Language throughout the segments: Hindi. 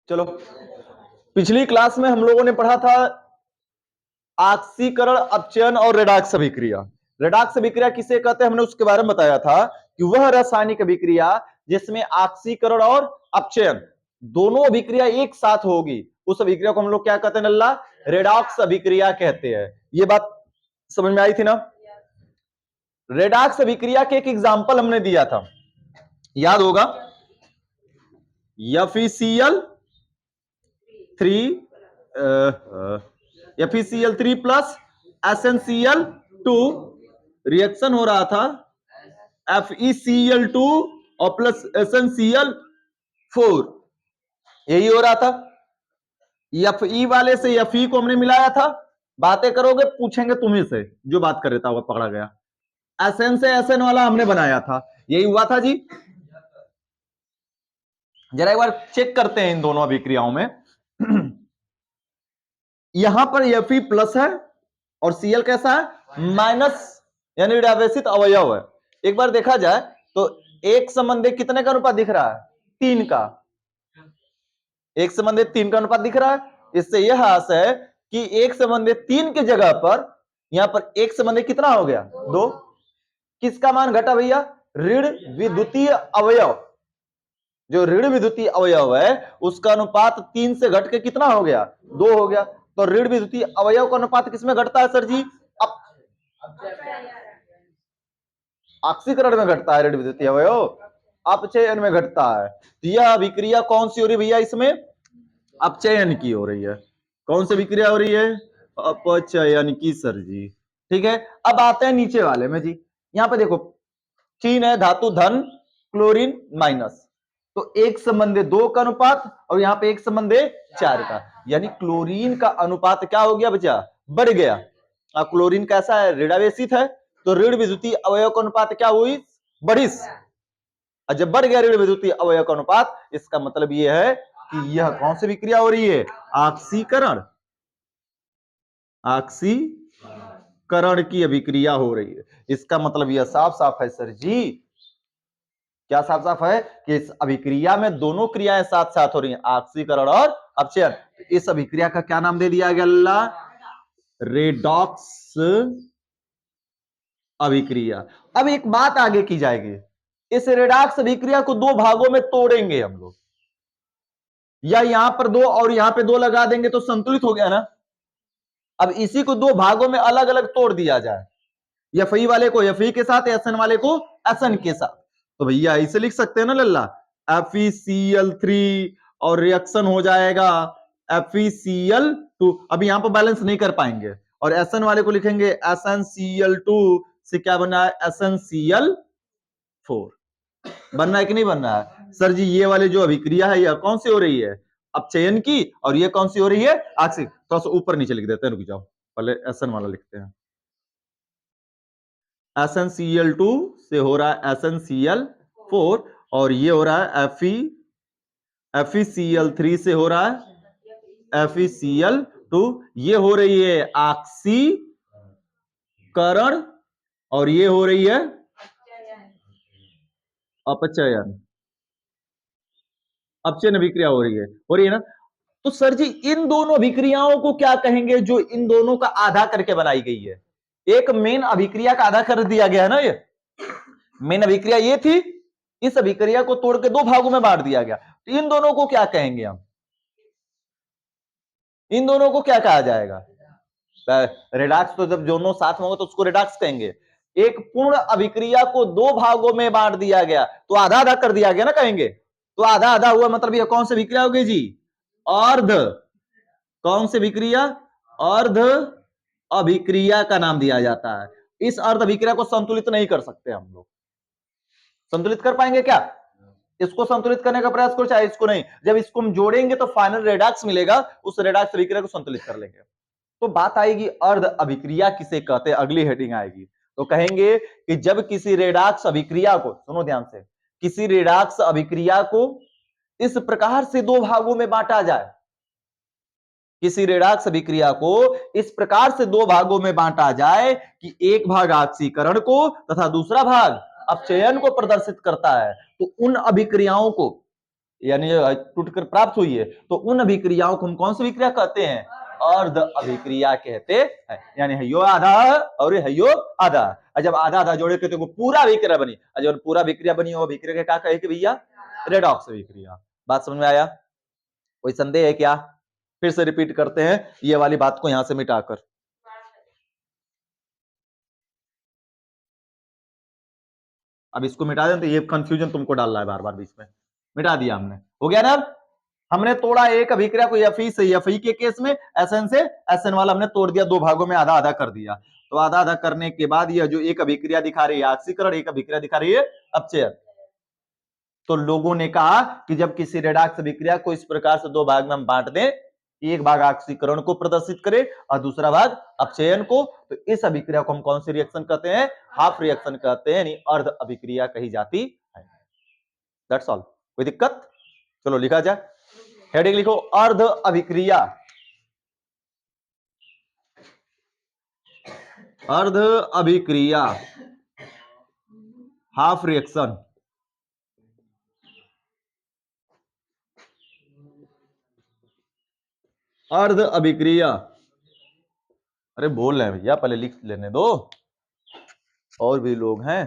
चलो, पिछली क्लास में हम लोगों ने पढ़ा था ऑक्सीकरण, अपचयन और रेडॉक्स अभिक्रिया। रेडॉक्स अभिक्रिया किसे कहते हैं हमने उसके बारे में बताया था कि वह रासायनिक अभिक्रिया जिसमें ऑक्सीकरण और अपचयन दोनों अभिक्रिया एक साथ होगी, उस अभिक्रिया को हम लोग क्या कहते हैं नल्ला? रेडॉक्स अभिक्रिया कहते हैं। ये बात समझ में आई थी ना? रेडॉक्स अभिक्रिया के एक एग्जांपल हमने दिया था, याद होगा, FeCl3 प्लस SnCl2 रिएक्शन हो रहा था FeCl2 और प्लस SnCl4, यही हो रहा था। Fe वाले से Fe को हमने मिलाया था, बातें करोगे पूछेंगे तुम्ही से, जो बात कर रहा था वो पकड़ा गया। Sn से Sn वाला हमने बनाया था, यही हुआ था जी। जरा एक बार चेक करते हैं इन दोनों अभिक्रियाओं में। यहां पर Fe प्लस है और Cl कैसा है? माइनस, यानी ऋणावेशित अवयव है। एक बार देखा जाए तो एक संबंधी कितने का अनुपात दिख रहा है? 3 का। एक संबंधी 3 का अनुपात दिख रहा है। इससे यह आशय है कि एक संबंधी 3 की जगह पर यहां पर एक संबंधी कितना हो गया? 2। किसका मान घटा भैया? ऋण विद्युतीय अवयव। जो ऋण विद्युतीय अवयव है उसका अनुपात 3 से घट के कितना हो गया? 2 हो गया। तो ऋण विद्युतीय अवयव का अनुपात किसमें घटता है सर जी? ऑक्सीकरण में घटता है ऋण विद्युतीय अवयव, अपचयन में घटता है। तो यह अभिक्रिया कौन सी हो रही है भैया? इसमें अपचयन की हो रही है। कौन सी अभिक्रिया हो रही है? अपचयन की सर जी। ठीक है, अब आते हैं नीचे वाले में जी। यहां पे देखो, चीन है धातु धन, क्लोरीन माइनस, तो एक संबंधी 2 का अनुपात और यहां पे एक संबंधी 4 का, यानी क्लोरीन का अनुपात क्या हो गया बच्चा? बढ़ गया। क्लोरीन कैसा है? ऋणावेशित है, तो ऋण विद्युतीय अवयव का अनुपात क्या हुई? बढ़िस। और जब बढ़ गया ऋण विद्युतीय अवयव का अनुपात, इसका मतलब यह है कि यह कौन सी विक्रिया हो रही है? ऑक्सीकरण। ऑक्सीकरण की अभिक्रिया हो रही है। इसका मतलब यह साफ साफ है सर जी, क्या साफ साफ है कि इस अभिक्रिया में दोनों क्रियाएं साथ साथ हो रही हैं, ऑक्सीकरण और अपचयन। इस अभिक्रिया का क्या नाम दे दिया गया? रेडॉक्स अभिक्रिया। अब एक बात आगे की जाएगी, इस रेडॉक्स अभिक्रिया को 2 भागों में तोड़ेंगे हम लोग, या यहां पर 2 और यहां पे 2 लगा देंगे तो संतुलित हो गया ना। अब इसी को 2 भागों में अलग अलग तोड़ दिया जाए, Fe वाले को Fe के साथ, Sn वाले को Sn के साथ, तो भैया इसे लिख सकते हैं ना लल्ला, FeCl3 और रिएक्शन हो जाएगा FeCl2। अब यहां पर बैलेंस नहीं कर पाएंगे, और Sn वाले को लिखेंगे SnCl2 से क्या बना है? SnCl4। बनना है कि नहीं बनना है सर जी? ये वाले जो अभिक्रिया है यह कौन सी हो रही है? अपचयन की, और ये कौन सी हो रही है? ऑक्सीकरण। तो ऊपर नीचे लिख देते हैं, रुक जाओ, पहले Sn वाला लिखते हैं। SnCl2 से हो रहा है SnCl4, और ये हो रहा है FeCl3 से हो रहा है FeCl2। ये हो रही है ऑक्सीकरण और ये हो रही है अपचयन। अपचयन अभिक्रिया हो रही है ना? तो सर जी इन दोनों अभिक्रियाओं को क्या कहेंगे जो इन दोनों का आधा करके बनाई गई है? एक मेन अभिक्रिया का आधा कर दिया गया है ना। ये मेन अभिक्रिया ये थी, इस अभिक्रिया को तोड़ के 2 भागों में बांट दिया गया। तो इन दोनों को क्या कहेंगे हम? इन दोनों को क्या कहा जाएगा? रेडॉक्स तो जब दोनों साथ में होगा तो उसको रेडॉक्स कहेंगे। एक पूर्ण अभिक्रिया को 2 भागों में बांट दिया गया तो आधा आधा कर दिया गया ना, कहेंगे। तो आधा आधा हुआ मतलब ये कौन सी अभिक्रिया हो गई जी? अर्ध। कौन सी अभिक्रिया? अर्ध अभिक्रिया का नाम दिया जाता है। इस अर्ध अभिक्रिया को संतुलित नहीं कर सकते हम लोग। संतुलित कर पाएंगे क्या? इसको संतुलित करने का प्रयास करो, चाहे इसको नहीं। जब इसको हम जोड़ेंगे तो फाइनल रेडॉक्स मिलेगा, उस रेडॉक्स अभिक्रिया को संतुलित कर लेंगे। तो बात आएगी अर्ध अभिक्रिया किसे कहते हैं, अगली हेडिंग आएगी। तो कहेंगे कि जब किसी रेडॉक्स अभिक्रिया को, सुनो ध्यान से, किसी रेडॉक्स अभिक्रिया को इस प्रकार से 2 भागों में बांटा जाए, किसी रेडॉक्स अभिक्रिया को इस प्रकार से 2 भागों में बांटा जाए कि एक भाग ऑक्सीकरण को तथा दूसरा भाग अपचयन को प्रदर्शित करता है, तो उन अभिक्रियाओं को यानी टूटकर प्राप्त हुई है, तो उन अभिक्रियाओं को हम कौन सी अभिक्रिया कहते हैं? अर्ध अभिक्रिया कहते हैं। यानी हयो आधा और हयो आधा, और जब आधा आधा जोड़े के तो पूरा अभिक्रिया बनी, और जब पूरा अभिक्रिया बनी वो अभिक्रिया के क्या कहे कि भैया? रेडॉक्स अभिक्रिया। बात समझ में आया? कोई संदेह है क्या? फिर से रिपीट करते हैं ये वाली बात को यहां से मिटाकर। अब इसको मिटा दें तो ये कंफ्यूजन तुमको डाल रहा है बार बार बीच में। मिटा दिया हमने, हो गया ना? हमने तोड़ा एक अभिक्रिया को Fe से Fe के केस में Sn से Sn वाला हमने तोड़ दिया, दो भागों में आधा आधा कर दिया। तो आधा आधा करने के बाद यह जो एक अभिक्रिया दिखा रही है ऑक्सीकरण, एक अभिक्रिया दिखा रही है अपचयन। तो लोगों ने कहा कि जब किसी रेडॉक्स अभिक्रिया को इस प्रकार से दो भाग में हम बांट दें, एक भाग ऑक्सीकरण को प्रदर्शित करे और दूसरा भाग अपचयन को, तो इस अभिक्रिया को हम कौन सी रिएक्शन कहते हैं? हाफ रिएक्शन कहते हैं, यानी अर्ध अभिक्रिया कही जाती है। That's all. कोई दिक्कत? चलो लिखा जाए, हेडिंग लिखो अर्ध अभिक्रिया। अर्ध अभिक्रिया, हाफ रिएक्शन। अर्ध अभिक्रिया, अरे बोल रहे हैं भैया, पहले लिख लेने दो, और भी लोग हैं।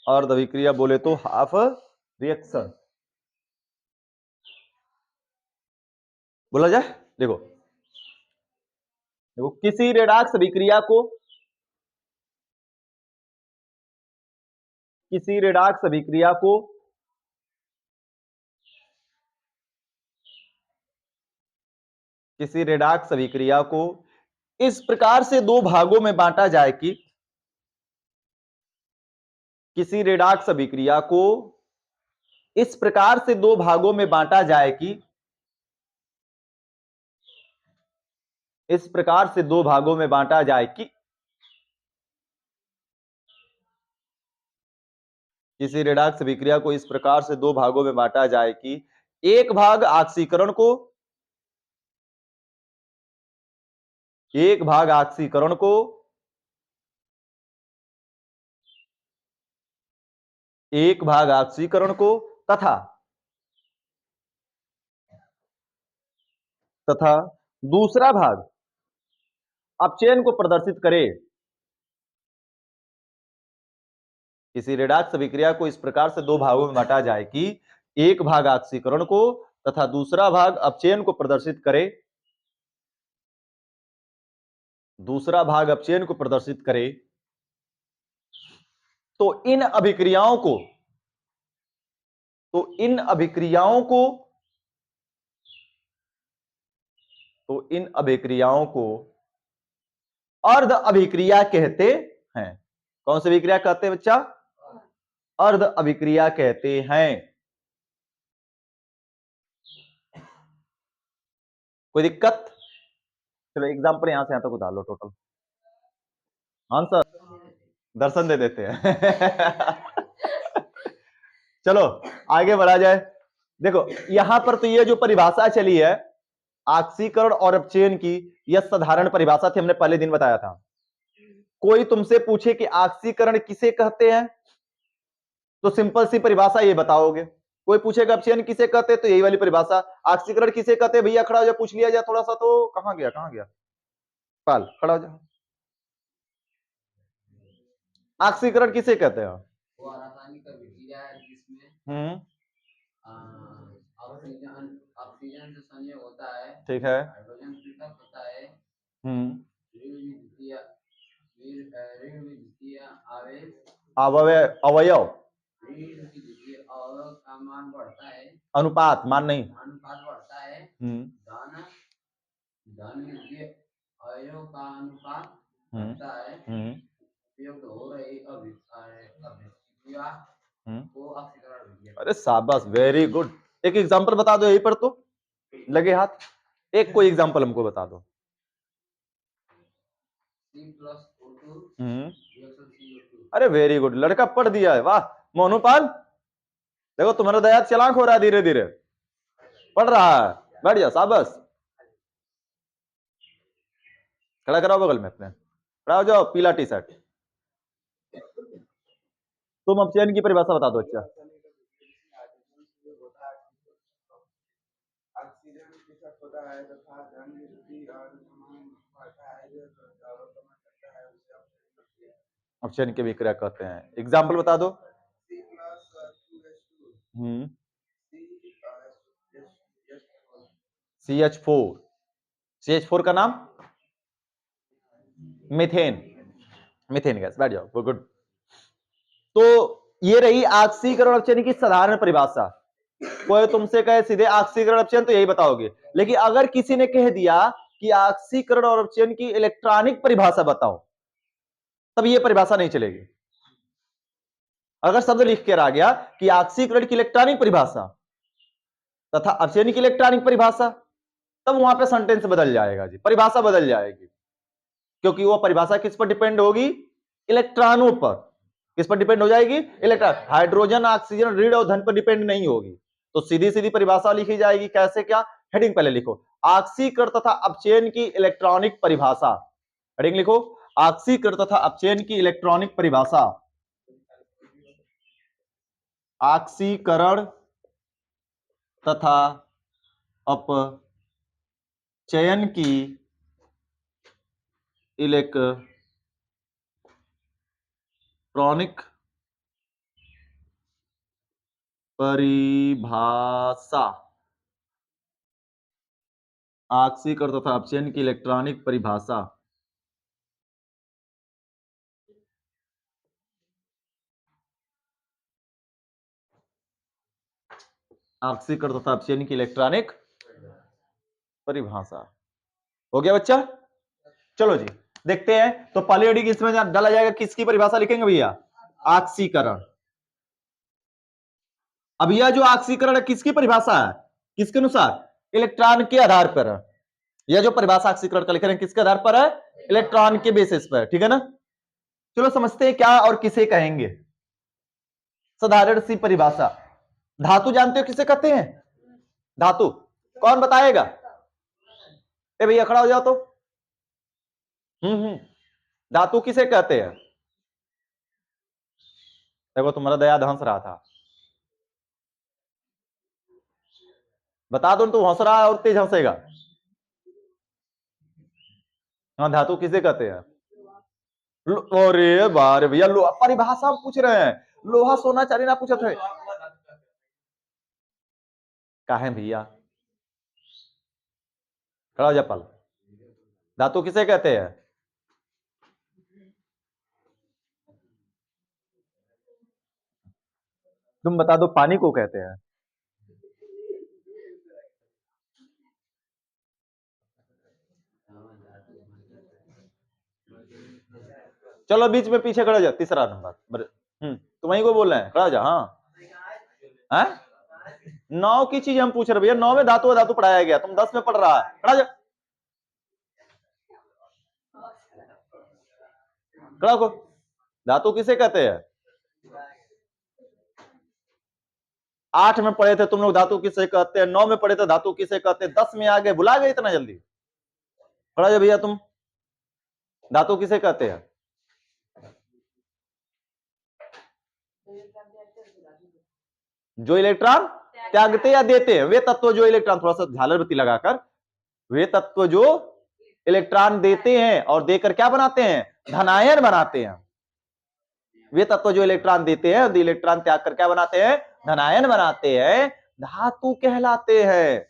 अर्ध अभिक्रिया बोले तो हाफ रिएक्शन बोला जाए। देखो देखो, किसी रेडॉक्स अभिक्रिया को, किसी रेडॉक्स अभिक्रिया को किसी रेडॉक्स अभिक्रिया को इस प्रकार से दो भागों में बांटा जाए कि, किसी रेडॉक्स अभिक्रिया को इस प्रकार से दो भागों में बांटा जाए कि, इस प्रकार से दो भागों में बांटा जाए कि, किसी रेडॉक्स अभिक्रिया को इस प्रकार से दो भागों में बांटा जाए कि एक भाग ऑक्सीकरण को, एक भाग ऑक्सीकरण को, एक भाग ऑक्सीकरण को तथा तथा दूसरा भाग अपचयन को प्रदर्शित करे। किसी रेडॉक्स अभिक्रिया को इस प्रकार से दो भागों में बांटा जाए कि एक भाग ऑक्सीकरण को तथा दूसरा भाग अपचयन को प्रदर्शित करे, दूसरा भाग अपचयन को प्रदर्शित करे, तो इन अभिक्रियाओं को, तो इन अभिक्रियाओं को, तो इन अभिक्रियाओं को अर्ध अभिक्रिया कहते हैं। कौन सी अभिक्रिया कहते हैं बच्चा? अर्ध अभिक्रिया कहते हैं। कोई दिक्कत? चलो एग्जांपल यहां से यहां तक उतार लो टोटल आंसर, दर्शन दे देते हैं। चलो आगे बढ़ा जाए। देखो यहां पर तो ये जो परिभाषा चली है ऑक्सीकरण और अपचयन की, यह साधारण परिभाषा थी, हमने पहले दिन बताया था। कोई तुमसे पूछे कि ऑक्सीकरण किसे कहते हैं, तो सिंपल सी परिभाषा ये बताओगे। कोई पूछेगा अपचयन किसे कहते हैं, तो यही वाली परिभाषा। ऑक्सीकरण किसे कहते हैं भैया, खड़ा हो जा, पूछ लिया जाए थोड़ा सा। तो कहां गया, कहां गया पाल, खड़ा हो जा। ऑक्सीकरण किसे कहते हैं? वो रासायनिक अभिक्रिया है जिसमें ऑक्सीजन ऑक्सीजन से संयोग होता है, ठीक है, हाइड्रोजन पृथक होता है, अवयव का मान बढ़ता है, अनुपात, मान नहीं, अनुपात बढ़ता है, धन अवयव का अनुपात बढ़ता है, उपयोग हो रही अभिक्रिया को ऑक्सीकरण। अरे शाबाश, वेरी गुड। एक एग्जांपल बता दो यहीं पर, तो लगे हाथ, एक कोई एग्जांपल हमको बता दो। अरे वेरी गुड, लड़का पढ़ दिया है, वाह। मोनूपाल देखो तुम्हारा दया चलाक हो रहा है, धीरे धीरे पढ़ रहा है, बैठ जाओ, शाबाश। खड़ा कराओ बगल में अपने, खड़ा हो जाओ, पीला टी शर्ट। तुम अपचयन की परिभाषा बता दो अच्छा। अपचयन की विक्रिया कहते हैं। एग्जाम्पल बता दो। CH4, CH4 का नाम मीथेन, मीथेन गैस। बैठ जाओ, गुड। तो ये रही ऑक्सीकरण अपचयन की साधारण परिभाषा। कोई तुमसे कहे सीधे ऑक्सीकरण अपचयन तो यही बताओगे, लेकिन अगर किसी ने कह दिया कि ऑक्सीकरण और अपचयन की इलेक्ट्रॉनिक परिभाषा बताओ, तब ये परिभाषा नहीं चलेगी। अगर शब्द लिख कर आ गया कि ऑक्सीकरण की इलेक्ट्रॉनिक परिभाषा तथा अपचयन की इलेक्ट्रॉनिक परिभाषा, तब वहां पे सेंटेंस बदल जाएगा जी, परिभाषा बदल जाएगी, क्योंकि वो परिभाषा किस पर डिपेंड होगी? इलेक्ट्रॉनों पर। किस पर डिपेंड हो जाएगी? इलेक्ट्रॉन। हाइड्रोजन ऑक्सीजन ऋण और धन पर डिपेंड नहीं होगी। तो सीधी सीधी परिभाषा लिखी जाएगी। कैसे? क्या? हेडिंग पहले लिखो, ऑक्सीकरण तथा अपचयन की इलेक्ट्रॉनिक परिभाषा। हेडिंग लिखो, ऑक्सीकरण तथा अपचयन की इलेक्ट्रॉनिक परिभाषा। ऑक्सीकरण तथा अपचयन की इलेक्ट्रॉनिक परिभाषा। ऑक्सीकरण तथा अपचयन की इलेक्ट्रॉनिक परिभाषा। ऑक्सीकरण तथा अपचयन की इलेक्ट्रॉनिक परिभाषा। हो गया बच्चा? चलो जी देखते हैं। तो पहले हेडिंग इसमें डाला जाएगा, किसकी परिभाषा लिखेंगे भैया? ऑक्सीकरण। अब यह जो ऑक्सीकरण है किसकी परिभाषा है? किसके अनुसार? इलेक्ट्रॉन के आधार पर है। यह जो परिभाषा ऑक्सीकरण का लिख रहे हैं किसके आधार पर है? इलेक्ट्रॉन के बेसिस पर, ठीक है ना? चलो समझते हैं क्या और किसे कहेंगे। साधारण सी परिभाषा। धातु जानते हो किसे कहते हैं? धातु कौन बताएगा? ए भैया खड़ा हो जाओ तो। धातु किसे कहते हैं? देखो तुम्हारा दया हंस रहा था, बता दो। तू हंस रहा है और तेज हंसेगा। हाँ, धातु किसे कहते हैं? अरे बारे भैया, परिभाषा पूछ रहे हैं। लोहा सोना चांदी ना पूछे थे। काहे भैया? खड़ा हो जा पल। धातु किसे कहते हैं? तुम बता दो। पानी को कहते हैं। चलो बीच में पीछे खड़ा हो जा, तीसरा नंबर। तुम वहीं को बोल रहे हैं, खड़ा हो जा। हाँ, 9 की चीज हम पूछ रहे भैया। 9 में धातु धातु पढ़ाया गया, तुम 10 में पढ़ रहा है। खड़ा हो जा, खड़ा हो। धातु किसे कहते हैं? 8 में पढ़े थे तुम लोग धातु किसे कहते हैं, 9 में पढ़े थे धातु किसे कहते हैं, 10 में आ गए, भुला गए इतना जल्दी। खड़ा हो जा भैया तुम। धातु किसे कहते हैं? जो इलेक्ट्रॉन त्यागते या देते हैं, वे तत्व जो इलेक्ट्रॉन, थोड़ा सा झालर बत्ती लगाकर, वे तत्व जो इलेक्ट्रॉन देते हैं और देकर क्या बनाते हैं? धनायन बनाते हैं। वे तत्व जो इलेक्ट्रॉन देते हैं और इलेक्ट्रॉन त्याग कर क्या बनाते हैं? धनायन बनाते हैं, धातु कहलाते हैं।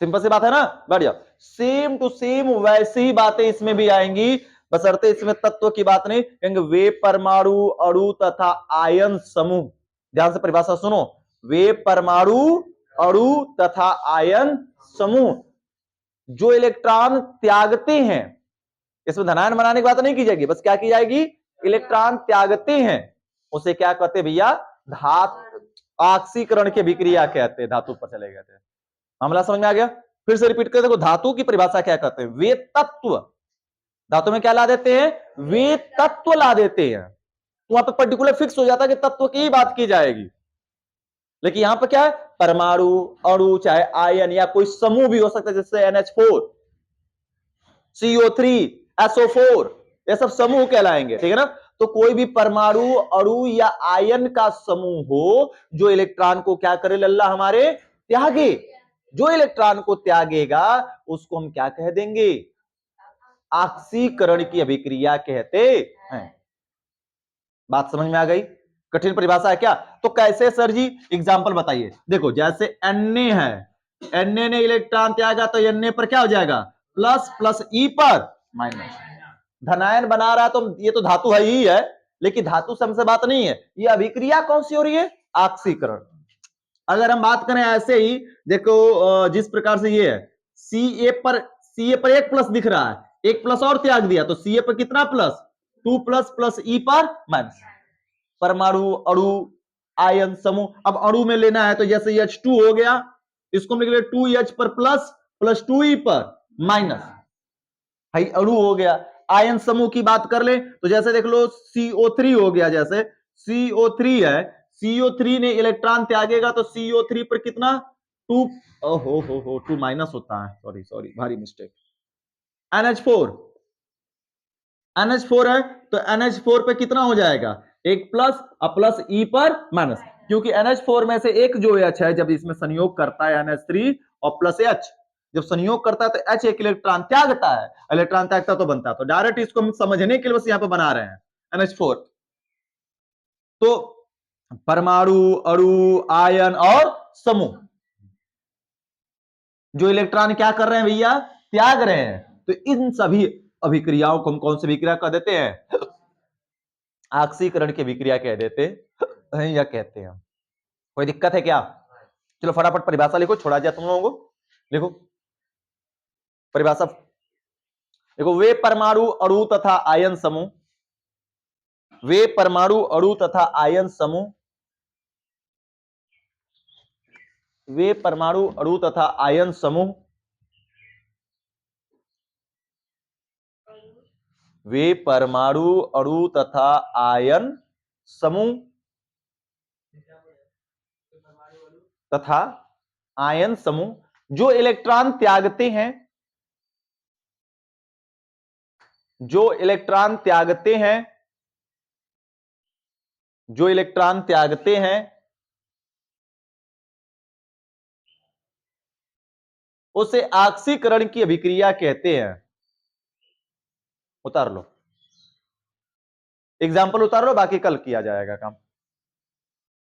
सिंपल सी बात है ना? बढ़ जाओ। सेम टू सेम वैसी ही बातें इसमें भी आएंगी, बशर्ते इसमें तत्व की बात नहीं कहेंगे। वे परमाणु, अणु तथा आयन समूह। ध्यान से परिभाषा सुनो। वे परमाणु, अणु तथा आयन समूह जो इलेक्ट्रॉन त्यागते हैं। इसमें धनायन बनाने की बात नहीं की जाएगी, बस क्या की जाएगी? इलेक्ट्रॉन त्यागते हैं, उसे क्या कहते हैं भैया? धातु। ऑक्सीकरण की विक्रिया कहते हैं। धातु पर चले गए थे, मामला समझ में आ गया? फिर से रिपीट कर देखो, धातु की परिभाषा क्या कहते हैं? वे तत्व। धातु में क्या ला देते हैं? वे तत्व ला देते हैं। तो वहां पर पर्टिकुलर फिक्स हो जाता है कि तत्व की ही बात की जाएगी। लेकिन यहां पर क्या है? परमाणु, अणु, चाहे आयन या कोई समूह भी हो सकता है, जैसे NH4, CO3, SO4, ये सब समूह कहलाएंगे, ठीक है ना? तो कोई भी परमाणु, अणु या आयन का समूह हो जो इलेक्ट्रॉन को क्या करे? लल्ला हमारे त्यागे। जो इलेक्ट्रॉन को त्यागेगा उसको हम क्या कह देंगे? ऑक्सीकरण की अभिक्रिया कहते हैं। बात समझ में आ गई? कठिन परिभाषा है क्या? तो कैसे सर जी, एग्जांपल बताइए। देखो जैसे Na है, Na ने इलेक्ट्रॉन त्यागा तो Na पर क्या हो जाएगा? प्लस प्लस ई पर माइनस। धनायन बना रहा तो ये तो धातु है ही है, लेकिन धातु से हमसे बात नहीं है। ये अभिक्रिया कौन सी हो रही है? ऑक्सीकरण। अगर हम बात करें ऐसे ही, देखो जिस प्रकार से ये है, Ca पर एक प्लस दिख रहा है, एक प्लस और त्याग दिया तो Ca पर कितना प्लस? 2 प्लस प्लस ई पर माइनस। परमाणु, अणु, आयन, समूह। अब अणु में लेना है तो जैसे H2 हो गया, इसको हम लिख ले 2H पर प्लस प्लस 2E पर माइनस, भाई अणु हो गया। आयन समूह की बात कर ले तो जैसे देख लो CO3 हो गया, जैसे CO3 है, CO3 ने इलेक्ट्रॉन त्यागेगा तो CO3 पर कितना? 2, हो 2 माइनस होता है, सॉरी सॉरी भारी मिस्टेक। NH4 है तो NH4 पे कितना हो जाएगा? एक प्लस, प्लस ई पर माइनस, क्योंकि NH4 में से एक जो H है जब इसमें संयोग करता है NH3 और प्लस H, जब संयोग करता है तो H एक इलेक्ट्रॉन त्यागता है, इलेक्ट्रॉन त्यागता तो बनता है। तो डायरेक्ट इसको हम समझने के लिए बस यहां पे बना रहे हैं NH4। तो परमाणु, अणु, आयन और समूह जो इलेक्ट्रॉन क्या कर रहे हैं भैया? त्याग रहे हैं। तो इन सभी अभिक्रियाओं को हम कौन सी अभिक्रिया कह देते हैं? ऑक्सीकरण की अभिक्रिया कह देते हैं या कहते हैं। कोई दिक्कत है क्या? चलो फटाफट परिभाषा लिखो, छोड़ा दिया तुम लोगों को। लिखो परिभाषा। देखो, वे परमाणु, अणु तथा आयन समूह, वे परमाणु, अणु तथा आयन समूह, वे परमाणु, अणु तथा आयन समूह, वे परमाणु, अणु तथा आयन समूह तथा आयन समूह जो इलेक्ट्रॉन त्यागते हैं, जो इलेक्ट्रॉन त्यागते हैं, जो इलेक्ट्रॉन त्यागते हैं, उसे ऑक्सीकरण की अभिक्रिया कहते हैं। उतार लो, एग्जाम्पल उतार लो, बाकी कल किया जाएगा काम।